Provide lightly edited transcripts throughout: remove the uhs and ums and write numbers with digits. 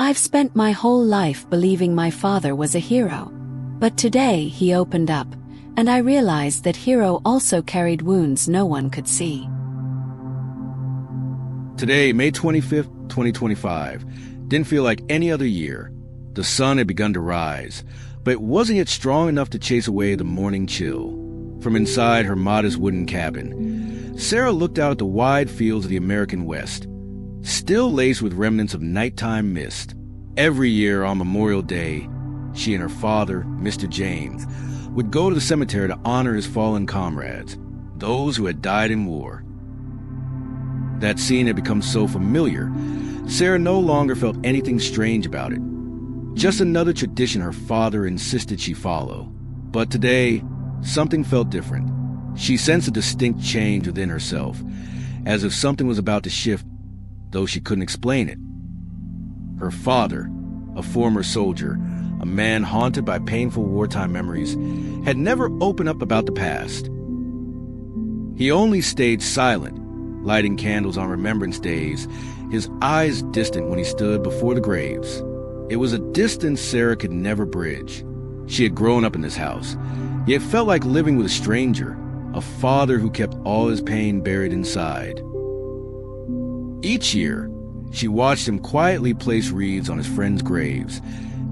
I've spent my whole life believing my father was a hero. But today he opened up, and I realized that Hero also carried wounds no one could see. Today, May 25th, 2025, didn't feel like any other year. The sun had begun to rise, but it wasn't yet strong enough to chase away the morning chill. From inside her modest wooden cabin, Sarah looked out at the wide fields of the American West, still laced with remnants of nighttime mist. Every year on Memorial Day, she and her father, Mr. James, would go to the cemetery to honor his fallen comrades, those who had died in war. That scene had become so familiar, Sarah no longer felt anything strange about it. Just another tradition her father insisted she follow. But today, something felt different. She sensed a distinct change within herself, as if something was about to shift, though she couldn't explain it. Her father, a former soldier, a man haunted by painful wartime memories, had never opened up about the past. He only stayed silent, lighting candles on Remembrance Days, his eyes distant when he stood before the graves. It was a distance Sarah could never bridge. She had grown up in this house, yet felt like living with a stranger, a father who kept all his pain buried inside. Each year, she watched him quietly place wreaths on his friends' graves,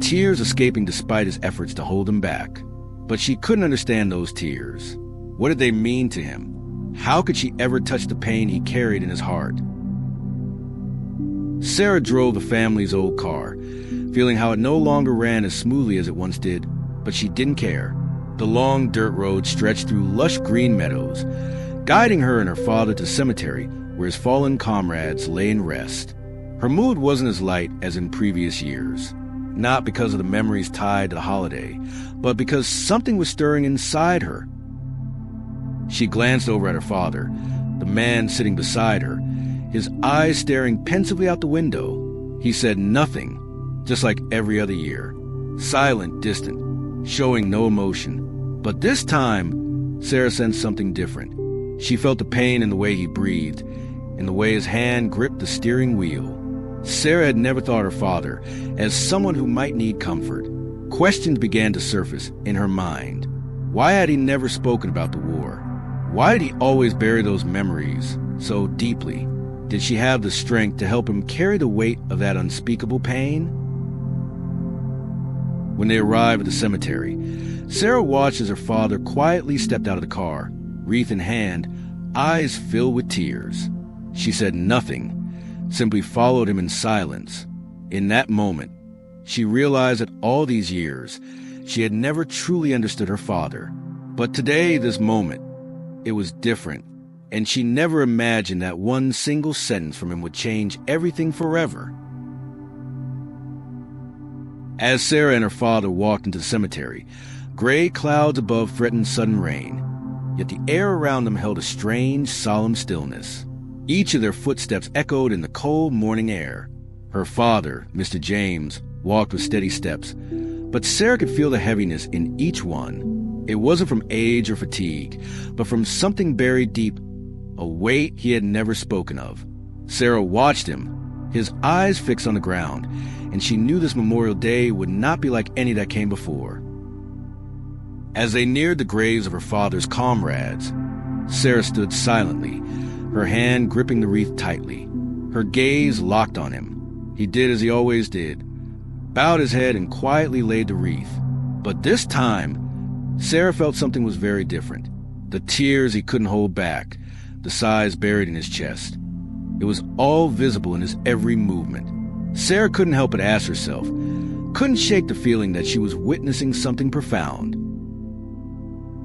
tears escaping despite his efforts to hold them back. But she couldn't understand those tears. What did they mean to him? How could she ever touch the pain he carried in his heart? Sarah drove the family's old car, feeling how it no longer ran as smoothly as it once did, but she didn't care. The long dirt road stretched through lush green meadows, guiding her and her father to the cemetery where his fallen comrades lay in rest. Her mood wasn't as light as in previous years, not because of the memories tied to the holiday, but because something was stirring inside her. She glanced over at her father, the man sitting beside her, his eyes staring pensively out the window. He said nothing, just like every other year, silent, distant, showing no emotion. But this time, Sarah sensed something different. She felt the pain in the way he breathed, in the way his hand gripped the steering wheel. Sarah had never thought her father as someone who might need comfort. Questions began to surface in her mind. Why had he never spoken about the war? Why did he always bury those memories so deeply? Did she have the strength to help him carry the weight of that unspeakable pain? When they arrived at the cemetery, Sarah watched as her father quietly stepped out of the car, wreath in hand, eyes filled with tears. She said nothing, simply followed him in silence. In that moment, she realized that all these years, she had never truly understood her father. But today, this moment, it was different, and she never imagined that one single sentence from him would change everything forever. As Sarah and her father walked into the cemetery, gray clouds above threatened sudden rain, yet the air around them held a strange, solemn stillness. Each of their footsteps echoed in the cold morning air. Her father, Mr. James, walked with steady steps, but Sarah could feel the heaviness in each one. It wasn't from age or fatigue, but from something buried deep, a weight he had never spoken of. Sarah watched him, his eyes fixed on the ground, and she knew this Memorial Day would not be like any that came before. As they neared the graves of her father's comrades, Sarah stood silently, her hand gripping the wreath tightly, her gaze locked on him. He did as he always did, bowed his head and quietly laid the wreath. But this time, Sarah felt something was very different. The tears he couldn't hold back, the sighs buried in his chest. It was all visible in his every movement. Sarah couldn't help but ask herself, couldn't shake the feeling that she was witnessing something profound.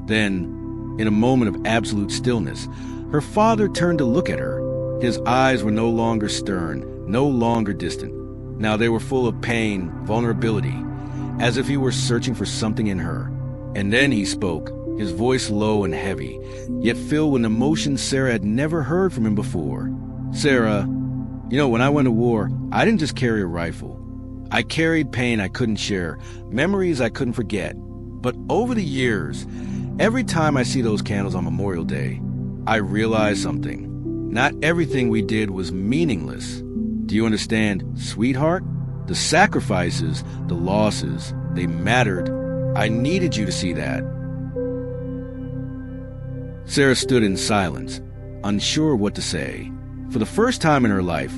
Then, in a moment of absolute stillness, her father turned to look at her. His eyes were no longer stern, no longer distant. Now they were full of pain, vulnerability, as if he were searching for something in her. And then he spoke, his voice low and heavy, yet filled with emotion Sarah had never heard from him before. "Sarah, when I went to war, I didn't just carry a rifle. I carried pain I couldn't share, memories I couldn't forget. But over the years, every time I see those candles on Memorial Day, I realize something. Not everything we did was meaningless. Do you understand, sweetheart? The sacrifices, the losses, they mattered. I needed you to see that. Sarah stood in silence, unsure what to say. For the first time in her life,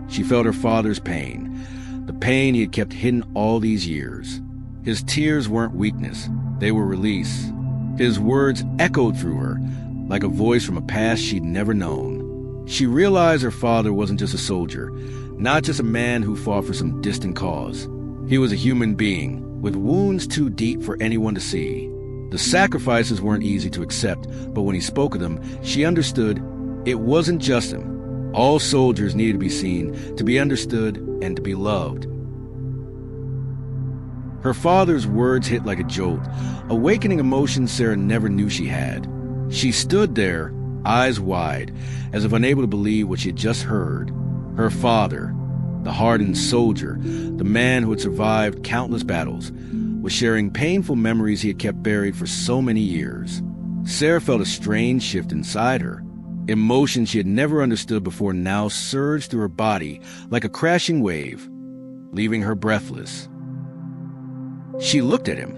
she felt her father's pain, the pain he had kept hidden all these years. His tears weren't weakness, they were release. His words echoed through her, like a voice from a past she'd never known. She realized her father wasn't just a soldier, not just a man who fought for some distant cause. He was a human being, with wounds too deep for anyone to see. The sacrifices weren't easy to accept, but when he spoke of them, she understood it wasn't just him. All soldiers needed to be seen, to be understood, and to be loved. Her father's words hit like a jolt, awakening emotions Sarah never knew she had. She stood there, eyes wide, as if unable to believe what she had just heard. Her father, the hardened soldier, the man who had survived countless battles, was sharing painful memories he had kept buried for so many years. Sarah felt a strange shift inside her. Emotions she had never understood before now surged through her body like a crashing wave, leaving her breathless. She looked at him,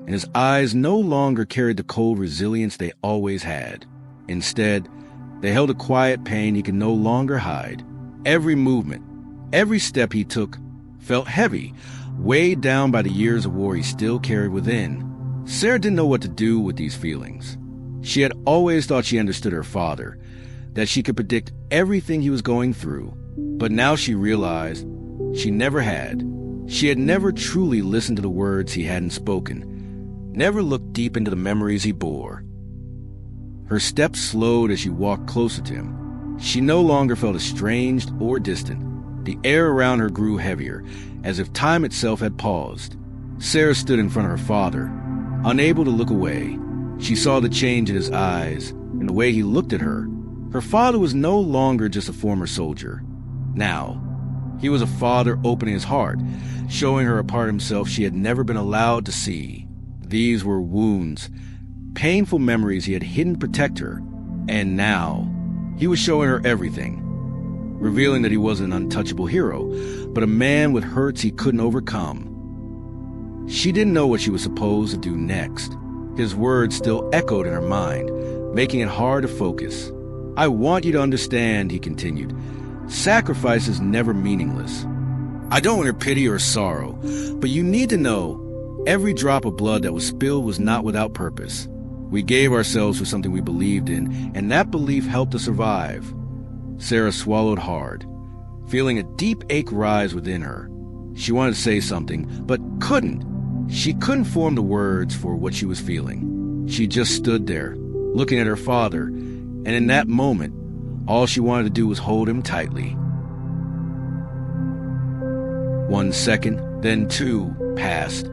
and his eyes no longer carried the cold resilience they always had. Instead, they held a quiet pain he could no longer hide. Every movement, every step he took felt heavy, weighed down by the years of war he still carried within. Sarah didn't know what to do with these feelings. She had always thought she understood her father, that she could predict everything he was going through. But now she realized she never had. She had never truly listened to the words he hadn't spoken, never looked deep into the memories he bore. Her steps slowed as she walked closer to him. She no longer felt estranged or distant. The air around her grew heavier, as if time itself had paused. Sarah stood in front of her father, unable to look away. She saw the change in his eyes, in the way he looked at her. Her father was no longer just a former soldier. Now, he was a father opening his heart, showing her a part of himself she had never been allowed to see. These were wounds, painful memories he had hidden to protect her. And now, he was showing her everything, revealing that he wasn't an untouchable hero, but a man with hurts he couldn't overcome. She didn't know what she was supposed to do next. His words still echoed in her mind, making it hard to focus. "I want you to understand," he continued. "Sacrifice is never meaningless. I don't want your pity or sorrow, but you need to know every drop of blood that was spilled was not without purpose. We gave ourselves for something we believed in, and that belief helped us survive." Sarah swallowed hard, feeling a deep ache rise within her. She wanted to say something, but couldn't. She couldn't form the words for what she was feeling. She just stood there, looking at her father, and in that moment, all she wanted to do was hold him tightly. 1 second, then 2 passed,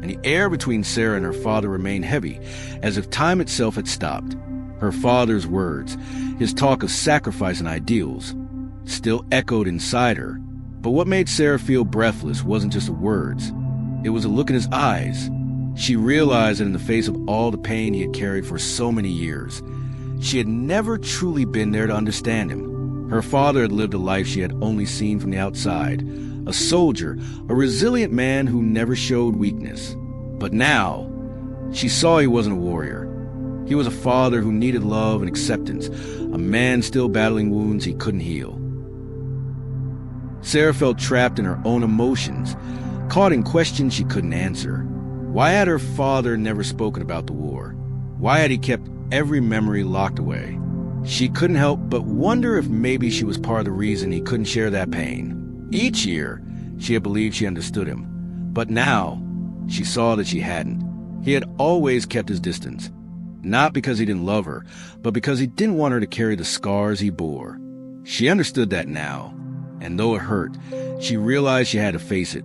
and the air between Sarah and her father remained heavy, as if time itself had stopped. Her father's words, his talk of sacrifice and ideals, still echoed inside her. But what made Sarah feel breathless wasn't just the words. It was a look in his eyes. She realized that in the face of all the pain he had carried for so many years, she had never truly been there to understand him. Her father had lived a life she had only seen from the outside, a soldier, a resilient man who never showed weakness. But now, she saw he wasn't a warrior. He was a father who needed love and acceptance, a man still battling wounds he couldn't heal. Sarah felt trapped in her own emotions, caught in questions she couldn't answer. Why had her father never spoken about the war? Why had he kept every memory locked away? She couldn't help but wonder if maybe she was part of the reason he couldn't share that pain. Each year, she had believed she understood him, but now she saw that she hadn't. He had always kept his distance, not because he didn't love her, but because he didn't want her to carry the scars he bore. She understood that now, and though it hurt, she realized she had to face it,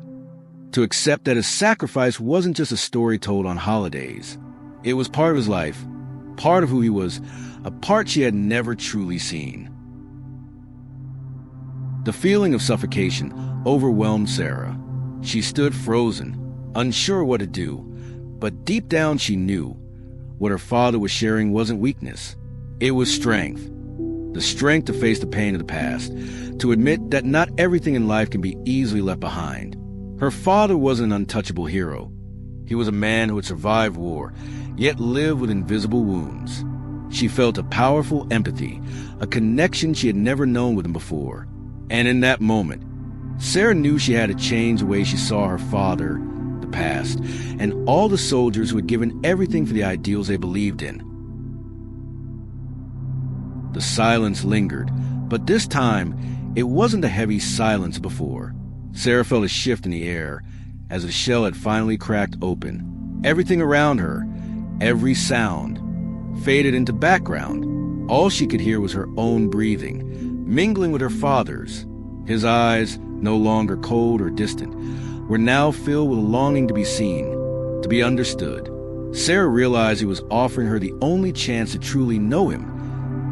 to accept that his sacrifice wasn't just a story told on holidays. It was part of his life, part of who he was, a part she had never truly seen. The feeling of suffocation overwhelmed Sarah. She stood frozen, unsure what to do, but deep down she knew what her father was sharing wasn't weakness. It was strength. the strength to face the pain of the past, to admit that not everything in life can be easily left behind. Her father wasn't an untouchable hero. He was a man who had survived war, yet lived with invisible wounds. She felt a powerful empathy, a connection she had never known with him before. And in that moment, Sarah knew she had to change the way she saw her father, the past, and all the soldiers who had given everything for the ideals they believed in. The silence lingered, but this time, it wasn't the heavy silence before. Sarah felt a shift in the air as the shell had finally cracked open. Everything around her, every sound, faded into background. All she could hear was her own breathing, mingling with her father's. His eyes, no longer cold or distant, were now filled with a longing to be seen, to be understood. Sarah realized he was offering her the only chance to truly know him,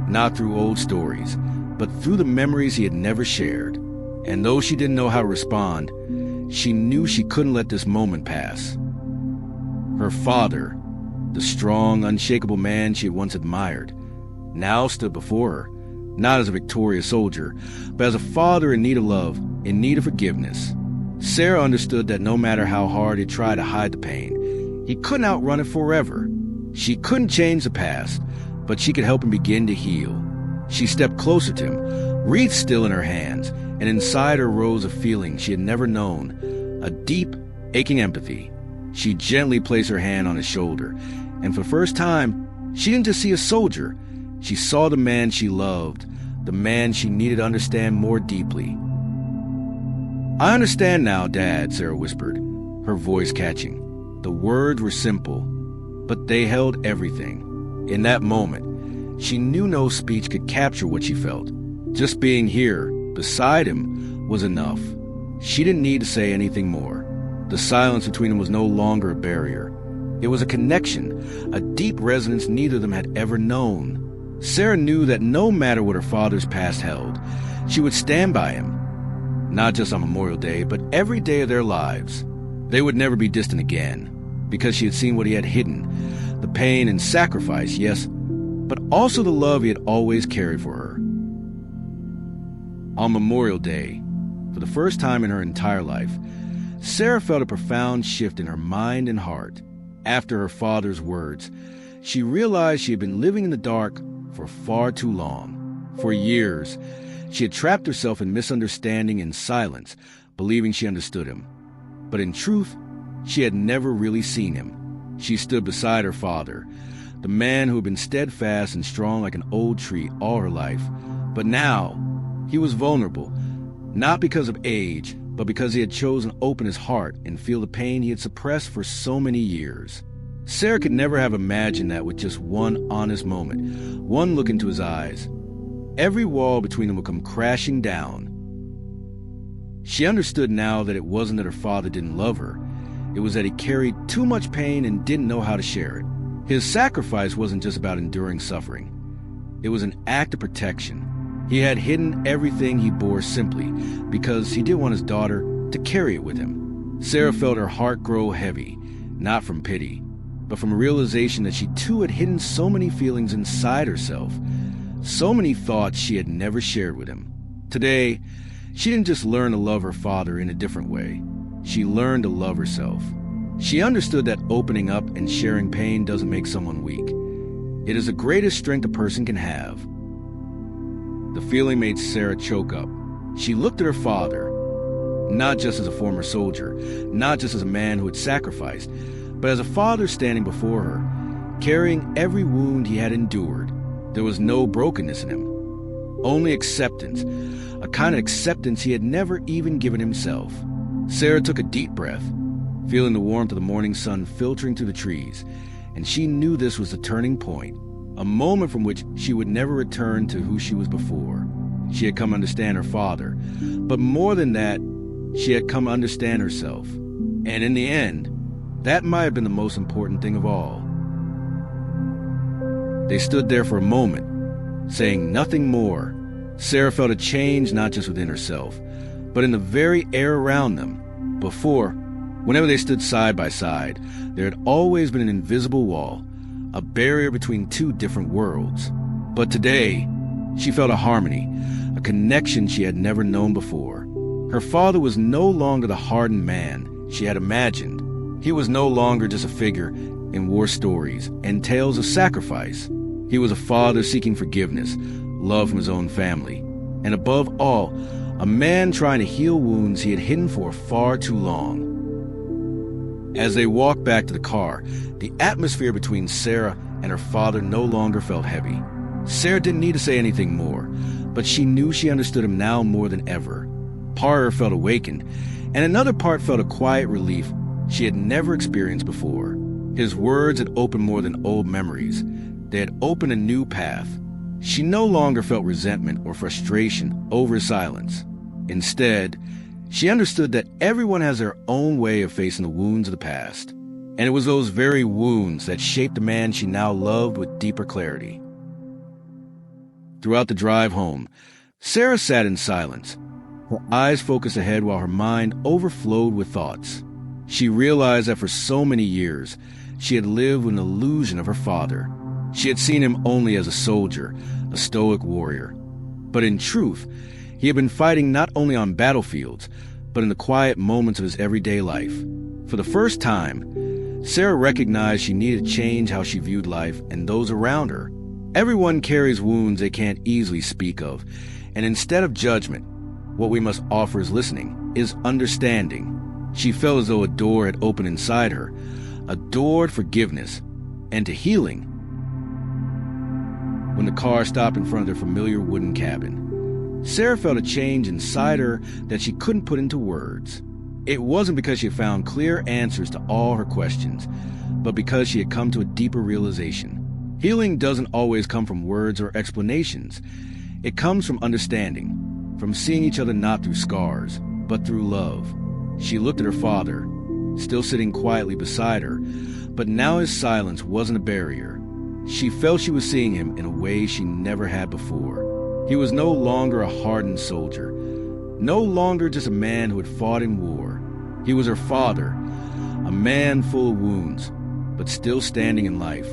not through old stories, but through the memories he had never shared. And though she didn't know how to respond, she knew she couldn't let this moment pass. Her father, the strong, unshakable man she had once admired, now stood before her, not as a victorious soldier, but as a father in need of love, in need of forgiveness. Sarah understood that no matter how hard he tried to hide the pain, he couldn't outrun it forever. She couldn't change the past, but she could help him begin to heal. She stepped closer to him, wreath still in her hands, and inside her rose a feeling she had never known, a deep, aching empathy. She gently placed her hand on his shoulder, and for the first time, she didn't just see a soldier. She saw the man she loved, the man she needed to understand more deeply. "I understand now, Dad," Sarah whispered, her voice catching. The words were simple, but they held everything. In that moment, she knew no speech could capture what she felt. Just being here, beside him, was enough. She didn't need to say anything more. The silence between them was no longer a barrier. It was a connection, a deep resonance neither of them had ever known. Sarah knew that no matter what her father's past held, she would stand by him. Not just on Memorial Day, but every day of their lives. They would never be distant again, because she had seen what he had hidden, the pain and sacrifice, yes, but also the love he had always carried for her. On Memorial Day, for the first time in her entire life, Sarah felt a profound shift in her mind and heart. After her father's words, she realized she had been living in the dark for far too long. For years, she had trapped herself in misunderstanding and silence, believing she understood him. But in truth, she had never really seen him. She stood beside her father, the man who had been steadfast and strong like an old tree all her life. But now, he was vulnerable, not because of age, but because he had chosen to open his heart and feel the pain he had suppressed for so many years. Sarah could never have imagined that with just one honest moment, one look into his eyes, every wall between them would come crashing down. She understood now that it wasn't that her father didn't love her. It was that he carried too much pain and didn't know how to share it. His sacrifice wasn't just about enduring suffering. It was an act of protection. He had hidden everything he bore simply because he didn't want his daughter to carry it with him. Sarah felt her heart grow heavy, not from pity, but from a realization that she too had hidden so many feelings inside herself, so many thoughts she had never shared with him. Today, she didn't just learn to love her father in a different way. She learned to love herself. She understood that opening up and sharing pain doesn't make someone weak. It is the greatest strength a person can have. The feeling made Sarah choke up. She looked at her father, not just as a former soldier, not just as a man who had sacrificed, but as a father standing before her, carrying every wound he had endured. There was no brokenness in him, only acceptance, a kind of acceptance he had never even given himself. Sarah took a deep breath, feeling the warmth of the morning sun filtering through the trees, and she knew this was the turning point, a moment from which she would never return to who she was before. She had come to understand her father, but more than that, she had come to understand herself. And in the end, that might have been the most important thing of all. They stood there for a moment, saying nothing more. Sarah felt a change not just within herself, but in the very air around them. Before, whenever they stood side by side, there had always been an invisible wall, a barrier between two different worlds. But today, She felt a harmony, a connection she had never known before. Her father was no longer the hardened man she had imagined. He was no longer just a figure in war stories and tales of sacrifice. He was a father seeking forgiveness, love from his own family, and above all, a man trying to heal wounds he had hidden for far too long. As they walked back to the car, the atmosphere between Sarah and her father no longer felt heavy. Sarah didn't need to say anything more, but she knew she understood him now more than ever. Part of her felt awakened, and another part felt a quiet relief she had never experienced before. His words had opened more than old memories. They had opened a new path. She no longer felt resentment or frustration over his silence. Instead, she understood that everyone has their own way of facing the wounds of the past. And it was those very wounds that shaped the man she now loved with deeper clarity. Throughout the drive home, Sarah sat in silence, her eyes focused ahead while her mind overflowed with thoughts. She realized that for so many years, she had lived with an illusion of her father. She had seen him only as a soldier, a stoic warrior. But in truth, he had been fighting not only on battlefields, but in the quiet moments of his everyday life. For the first time, Sarah recognized she needed to change how she viewed life and those around her. Everyone carries wounds they can't easily speak of, and instead of judgment, what we must offer is listening, is understanding. She felt as though a door had opened inside her, a door to forgiveness and to healing. When the car stopped in front of their familiar wooden cabin, Sarah felt a change inside her that she couldn't put into words. It wasn't because she had found clear answers to all her questions, but because she had come to a deeper realization. Healing doesn't always come from words or explanations. It comes from understanding, from seeing each other not through scars, but through love. She looked at her father, still sitting quietly beside her, but now his silence wasn't a barrier. She felt she was seeing him in a way she never had before. He was no longer a hardened soldier, no longer just a man who had fought in war. He was her father, a man full of wounds, but still standing in life.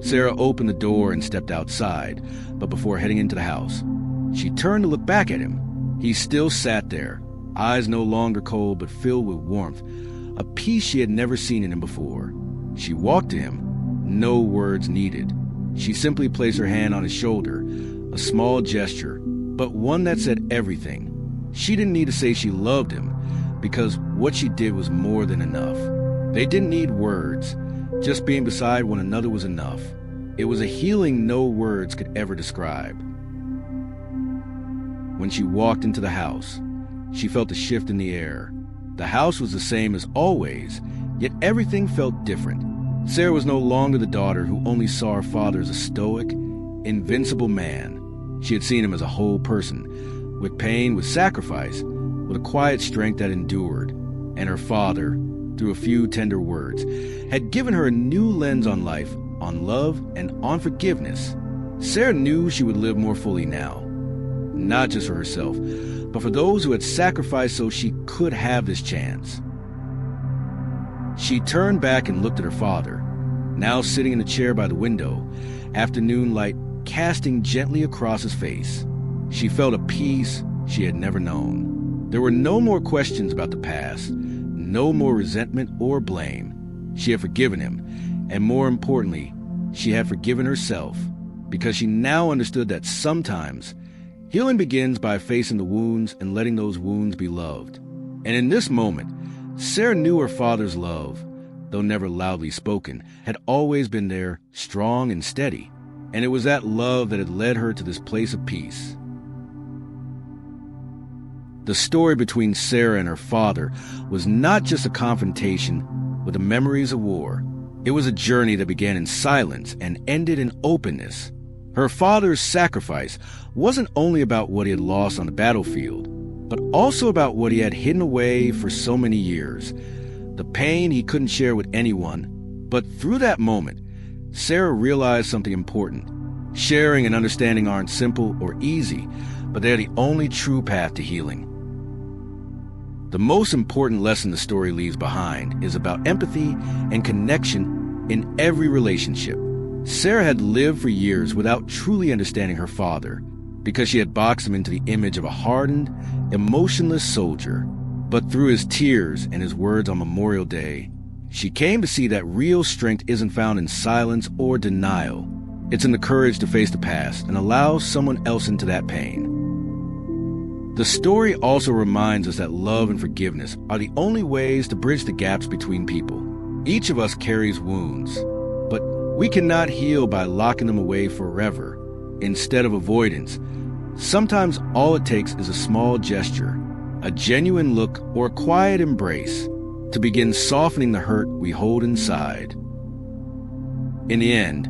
Sarah opened the door and stepped outside, but before heading into the house, she turned to look back at him. He still sat there, eyes no longer cold but filled with warmth, a peace she had never seen in him before. She walked to him, no words needed. She simply placed her hand on his shoulder, a small gesture, but one that said everything. She didn't need to say she loved him, because what she did was more than enough. They didn't need words. Just being beside one another was enough. It was a healing no words could ever describe. When she walked into the house, she felt a shift in the air. The house was the same as always, yet everything felt different. Sarah was no longer the daughter who only saw her father as a stoic, invincible man. She had seen him as a whole person, with pain, with sacrifice, with a quiet strength that endured. And her father, through a few tender words, had given her a new lens on life, on love, and on forgiveness. Sarah knew she would live more fully now, not just for herself, but for those who had sacrificed so she could have this chance. She turned back and looked at her father, now sitting in the chair by the window, afternoon light casting gently across his face. She felt a peace she had never known. There were no more questions about the past, no more resentment or blame. She had forgiven him, and more importantly, she had forgiven herself, because she now understood that sometimes healing begins by facing the wounds and letting those wounds be loved. And in this moment, Sarah knew her father's love, though never loudly spoken, had always been there, strong and steady. And it was that love that had led her to this place of peace. The story between Sarah and her father was not just a confrontation with the memories of war. It was a journey that began in silence and ended in openness. Her father's sacrifice wasn't only about what he had lost on the battlefield, but also about what he had hidden away for so many years, the pain he couldn't share with anyone. But through that moment, Sarah realized something important. Sharing and understanding aren't simple or easy, but they're the only true path to healing. The most important lesson the story leaves behind is about empathy and connection in every relationship. Sarah had lived for years without truly understanding her father because she had boxed him into the image of a hardened, emotionless soldier. But through his tears and his words on Memorial Day, she came to see that real strength isn't found in silence or denial. It's in the courage to face the past and allow someone else into that pain. The story also reminds us that love and forgiveness are the only ways to bridge the gaps between people. Each of us carries wounds, but we cannot heal by locking them away forever. Instead of avoidance, sometimes all it takes is a small gesture, a genuine look, or a quiet embrace to begin softening the hurt we hold inside. In the end,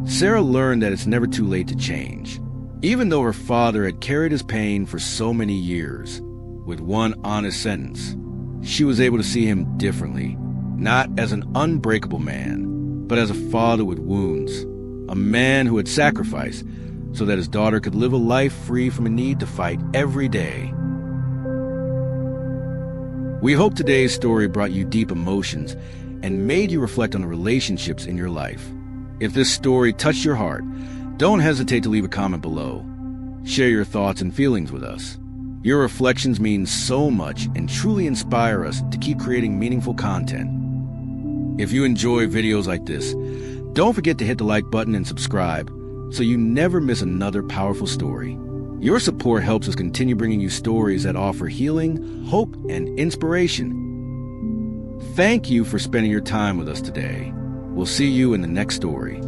Sarah learned that it's never too late to change. Even though her father had carried his pain for so many years, with one honest sentence, she was able to see him differently, not as an unbreakable man, but as a father with wounds, a man who had sacrificed so that his daughter could live a life free from a need to fight every day. We hope today's story brought you deep emotions and made you reflect on the relationships in your life. If this story touched your heart, don't hesitate to leave a comment below. Share your thoughts and feelings with us. Your reflections mean so much and truly inspire us to keep creating meaningful content. If you enjoy videos like this, don't forget to hit the like button and subscribe so you never miss another powerful story. Your support helps us continue bringing you stories that offer healing, hope, and inspiration. Thank you for spending your time with us today. We'll see you in the next story.